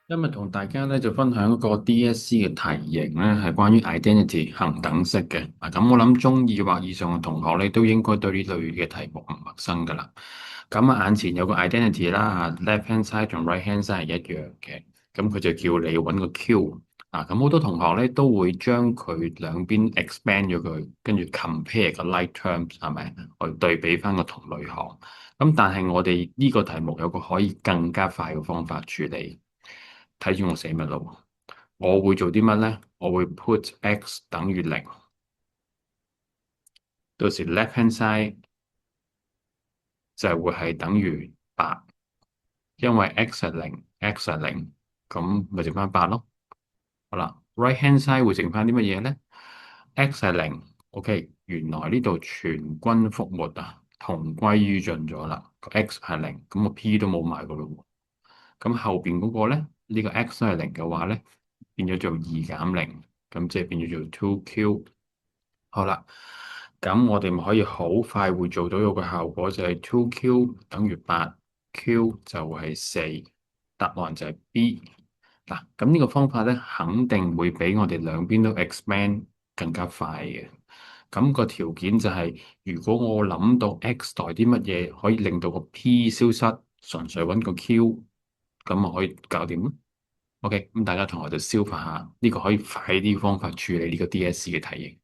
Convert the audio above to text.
今日同大家咧就分享一個 DSE 嘅題型咧，係關於 identity 恒等式嘅。咁我諗中二或以上嘅同學咧都應該對呢類嘅題目唔陌生噶啦。咁眼前有個 identity 啦，left hand side 同 right hand side 係一樣嘅。咁佢就叫你揾個 Q。咁好多同學咧都會將佢兩邊 expand 咗佢，跟住 compare 個 like terms 係咪？去對比翻個同類項。咁但係我哋呢個題目有個可以更加快嘅方法處理。睇住我寫乜咯？我會做啲乜咧？我會 put x 等於零，到時 left hand side 就係會係等於八，因為 x 係零，x 係零，咁咪剩翻八咯。好啦，right hand side 會剩翻啲乜嘢咧？x 係零，OK，原來呢度全軍覆沒啊，同歸於盡咗啦。個 x 係零，咁個 p 都冇埋噶咯喎。咁後邊嗰個咧，呢個 x 都係零嘅話咧，變咗做二減零，咁即係變咗做 2q。好啦，咁我哋咪可以好快會做到有個效果，就係 2q 等於8，q 就係4，答案就係 B。嗱，咁呢個方法咧，肯定會比我哋兩邊都 expand 更加快嘅。咁個條件就係，如果我諗到 x 代啲乜嘢可以令到個 p 消失，純粹揾個 q，咁啊可以搞掂咯。OK，咁大家同學就消化下呢個可以快啲方法處理呢個 DSE 嘅題型。